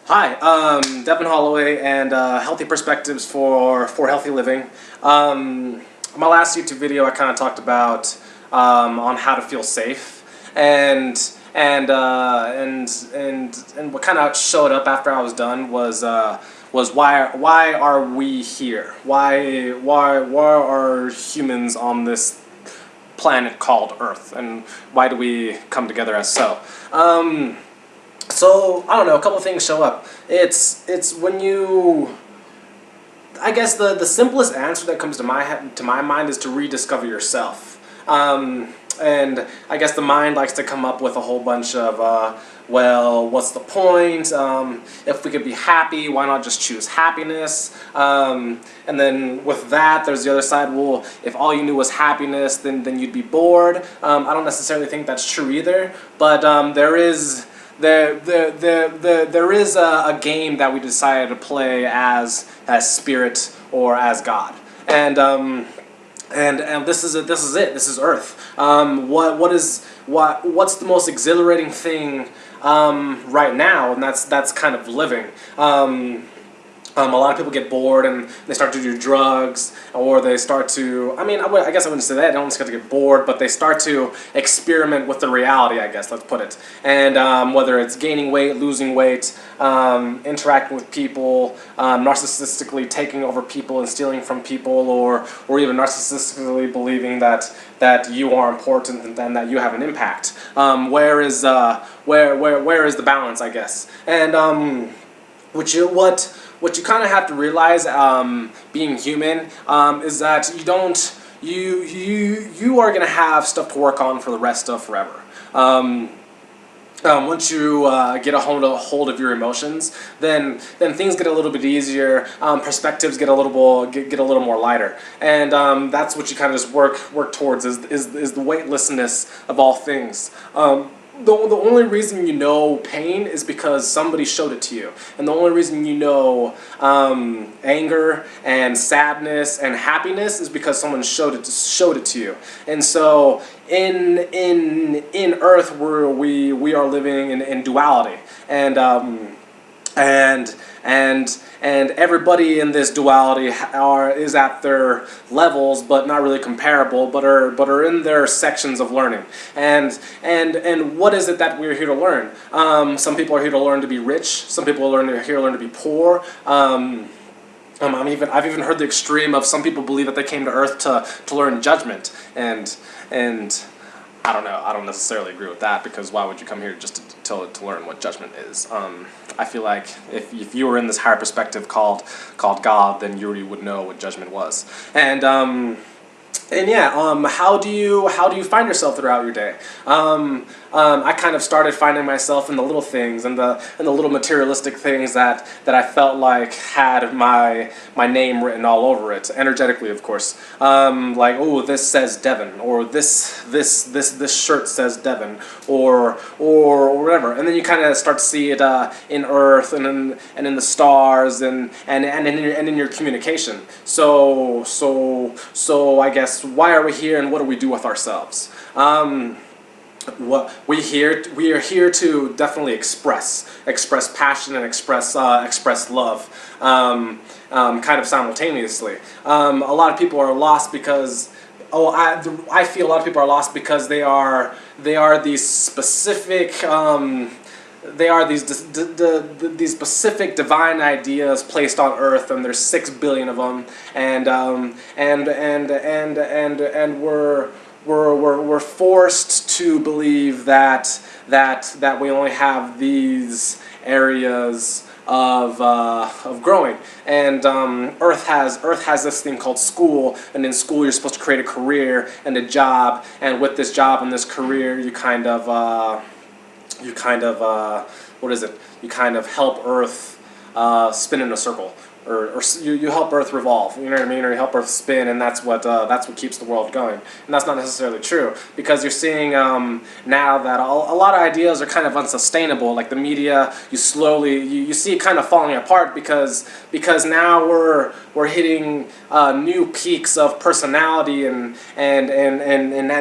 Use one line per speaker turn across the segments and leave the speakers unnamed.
Hi, Devin Holloway and Healthy Perspectives for Healthy Living. My last YouTube video I kind of talked about on how to feel safe, and what kind of showed up after I was done was why are we here? Why are humans on this planet called Earth, and why do we come together as so? So I don't know. A couple things show up. It's when you. I guess the simplest answer that comes to my mind is to rediscover yourself. And I guess the mind likes to come up with a whole bunch of well, what's the point? If we could be happy, why not just choose happiness? And then with that, there's the other side. Well, if all you knew was happiness, then you'd be bored. I don't necessarily think that's true either. But there is a game that we decided to play as spirit or as God, and this is it. This is Earth. What's the most exhilarating thing right now, and that's kind of living. A lot of people get bored and they start to do drugs, or they start to, I guess I wouldn't say that, they don't just get to get bored, but they start to experiment with the reality, I guess, let's put it. And whether it's gaining weight, losing weight, interacting with people, narcissistically taking over people and stealing from people, or even narcissistically believing that you are important and that you have an impact. Where is the balance, I guess? And what you kind of have to realize, being human, is that you are gonna have stuff to work on for the rest of forever. Once you get a hold of your emotions, then things get a little bit easier. Perspectives get a little more lighter, and that's what you kind of just work towards is the weightlessness of all things. The only reason you know pain is because somebody showed it to you, and the only reason you know anger and sadness and happiness is because someone showed it to you. And so in Earth, we are living in duality, and everybody in this duality is at their levels, but not really comparable, but are in their sections of learning. And what is it that we're here to learn? Some people are here to learn to be rich. Some people are here to learn to be poor. I've even heard the extreme of some people believe that they came to Earth to learn judgment, and I don't know. I don't necessarily agree with that, because why would you come here just to learn what judgment is? I feel like if you were in this higher perspective called God, then you already would know what judgment was. And yeah, how do you find yourself throughout your day? I kind of started finding myself in the little things and the little materialistic things that I felt like had my name written all over it, energetically, of course. Like, oh, this says Devin, or this shirt says Devin, or whatever. And then you kind of start to see it in Earth and in the stars and in your communication. So I guess, why are we here, and what do we do with ourselves? What we are here to definitely express passion and express love, kind of simultaneously. A lot of people are lost because I feel a lot of people are lost because they are these specific. They are these specific divine ideas placed on Earth, and there's 6 billion of them, and we're forced to believe that we only have these areas of growing, and Earth has this thing called school, and in school you're supposed to create a career and a job, and with this job and this career you kind of what is it? You kind of help Earth spin in a circle, you help Earth revolve, you know what I mean, or you help Earth spin, and that's what keeps the world going. And that's not necessarily true, because you're seeing now that a lot of ideas are kind of unsustainable. Like the media, you see it kind of falling apart because now we're hitting new peaks of personality and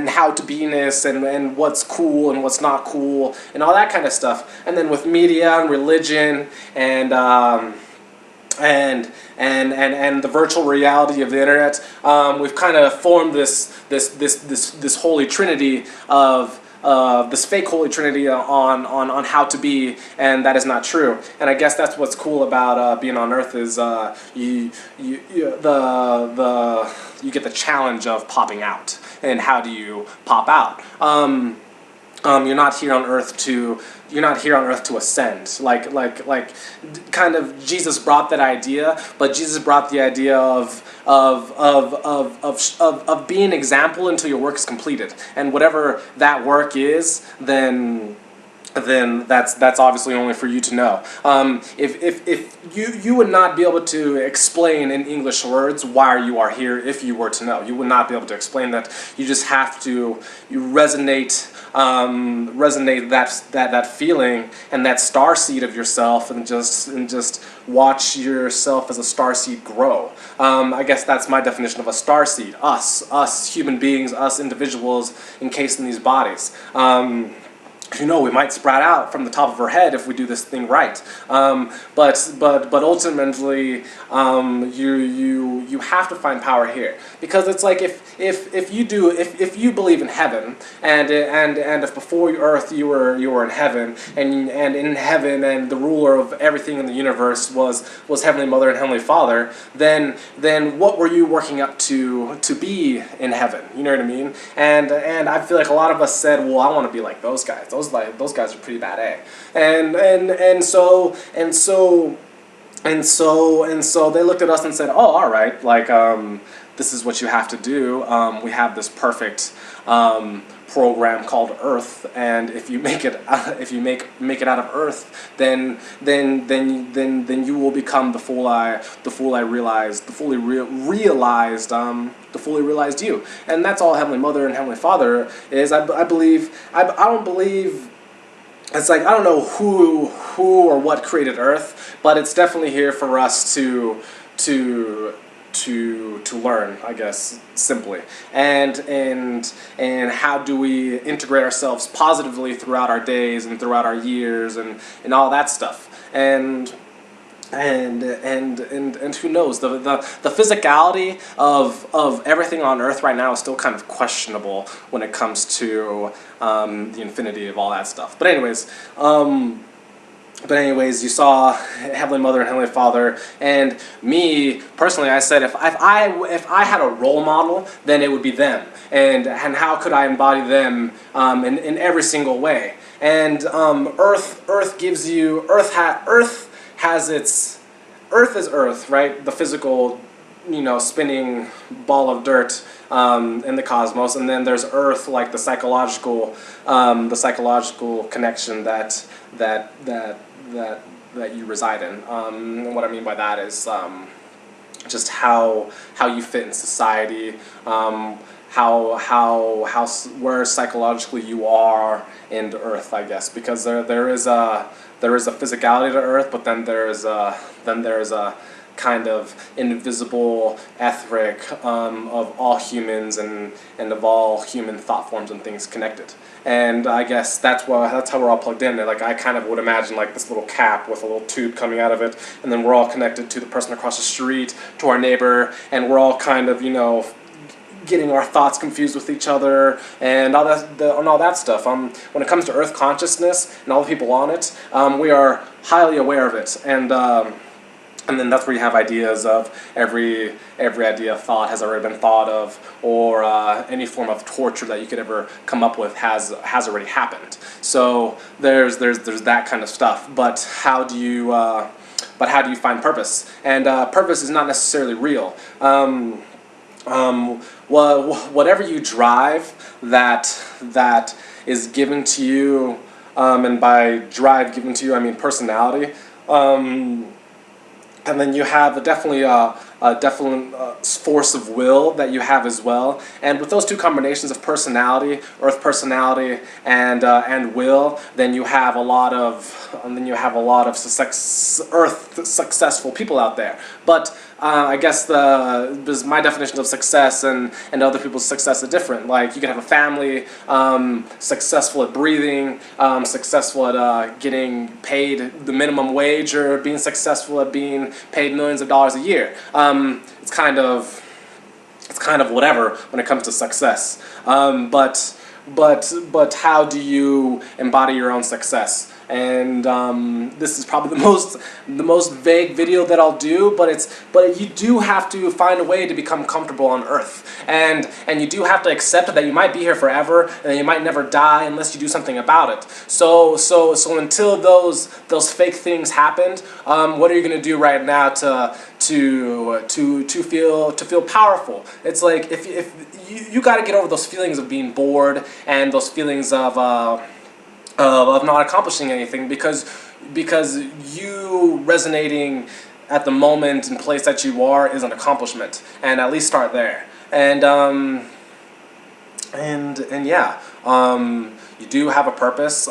how to beiness and what's cool and what's not cool and all that kind of stuff. And then with media and religion and the virtual reality of the internet, we've kind of formed this holy trinity of this fake holy trinity on how to be, and that is not true. And I guess that's what's cool about being on Earth is you get the challenge of popping out. And how do you pop out? You're not here on Earth to ascend. Like kind of Jesus brought that idea, but Jesus brought the idea of being an example until your work is completed, and whatever that work is, then that's obviously only for you to know. If you would not be able to explain in English words why you are here if you were to know. You would not be able to explain that. You just have to resonate that feeling and that starseed of yourself, and just watch yourself as a starseed grow. I guess that's my definition of a starseed. Us human beings, us individuals encased in these bodies. We might sprout out from the top of our head if we do this thing right. But ultimately, you have to find power here, because it's like if you believe in heaven, and if before Earth you were in heaven, and in heaven, and the ruler of everything in the universe was Heavenly Mother and Heavenly Father, then what were you working up to be in heaven? You know what I mean? And I feel like a lot of us said, well, I want to be like those guys. Those guys are pretty bad, eh? And so they looked at us and said, oh, all right, like this is what you have to do. We have this perfect program called Earth, and if you make it it out of Earth, then you will become the fully realized you. And that's all Heavenly Mother and Heavenly Father is. I don't believe. It's like, I don't know who or what created Earth, but it's definitely here for us to learn, I guess, simply. And how do we integrate ourselves positively throughout our days and throughout our years and all that stuff. And who knows, the physicality of everything on Earth right now is still kind of questionable when it comes to the infinity of all that stuff. But anyways, you saw Heavenly Mother and Heavenly Father, and me personally, I said if I had a role model, then it would be them, and how could I embody them in every single way? And Earth gives you Earth is Earth, right? The physical, spinning ball of dirt in the cosmos, and then there's Earth, like the psychological connection that you reside in. And what I mean by that is just how you fit in society, where psychologically you are in the Earth, I guess, because there is a physicality to Earth, but then there is a kind of invisible etheric of all humans and of all human thought forms and things connected. And I guess that's how we're all plugged in. Like, I kind of would imagine like this little cap with a little tube coming out of it, and then we're all connected to the person across the street, to our neighbor, and we're all kind of, getting our thoughts confused with each other and all that stuff. When it comes to Earth consciousness and all the people on it, we are highly aware of it, and then that's where you have ideas of every idea of thought has already been thought of, or any form of torture that you could ever come up with has already happened. So there's that kind of stuff. But how do you find purpose? And purpose is not necessarily real. Whatever you drive that is given to you, and by drive given to you I mean personality. And then you have definitely a definite force of will that you have as well. And with those two combinations of personality, earth personality, and will, then you have a lot of earth successful people out there. But I guess my definition of success and other people's success are different. Like, you can have a family, successful at breathing, successful at getting paid the minimum wage, or being successful at being paid millions of dollars a year. It's kind of whatever when it comes to success. But how do you embody your own success? And this is probably the most vague video that I'll do, but you do have to find a way to become comfortable on Earth, and you do have to accept that you might be here forever, and you might never die unless you do something about it. So until those fake things happened, what are you gonna do right now to feel powerful? It's like, if you got to get over those feelings of being bored and those feelings of not accomplishing anything, because you resonating at the moment and place that you are is an accomplishment, and at least start there. And yeah, you do have a purpose.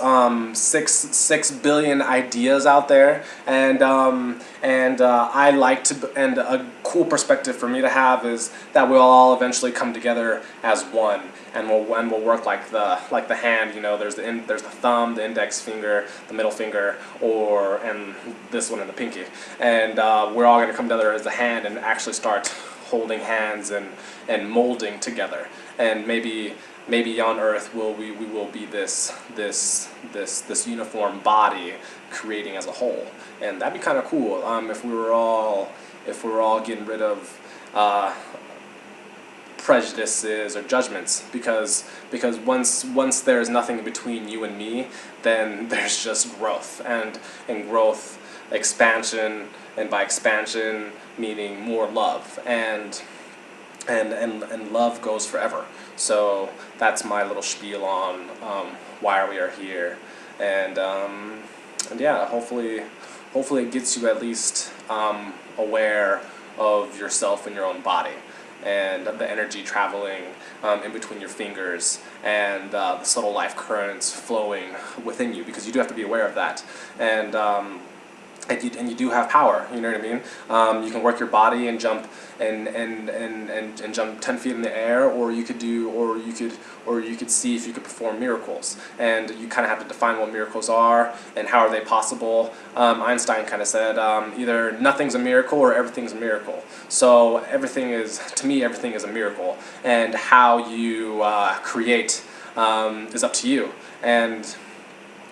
6 billion ideas out there, and I like to, and a cool perspective for me to have is that we'll all eventually come together as one, and we'll work like the hand. You know, there's the thumb, the index finger, the middle finger, and this one and the pinky, and we're all going to come together as a hand and actually start holding hands and molding together, and maybe on Earth we will be this uniform body creating as a whole, and that'd be kind of cool. If we were all getting rid of prejudices or judgments, because once there's nothing between you and me, then there's just growth, and growth, expansion, and by expansion meaning more love, and love goes forever. So that's my little spiel on why we are here, and yeah, hopefully it gets you at least aware of yourself and your own body, and the energy traveling in between your fingers, and the subtle life currents flowing within you, because you do have to be aware of that, and you do have power. You know what I mean? You can work your body and jump and jump 10 feet in the air, or you could see if you could perform miracles. And you kind of have to define what miracles are and how are they possible. Einstein kind of said either nothing's a miracle or everything's a miracle. So to me everything is a miracle, and how you create is up to you. And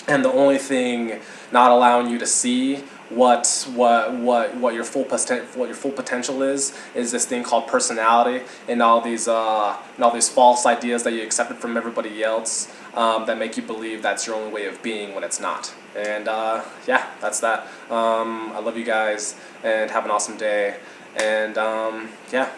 the only thing not allowing you to see what your full potential is this thing called personality, and all these false ideas that you accepted from everybody else, that make you believe that's your only way of being when it's not. And yeah, that's that. I love you guys, and have an awesome day, and yeah.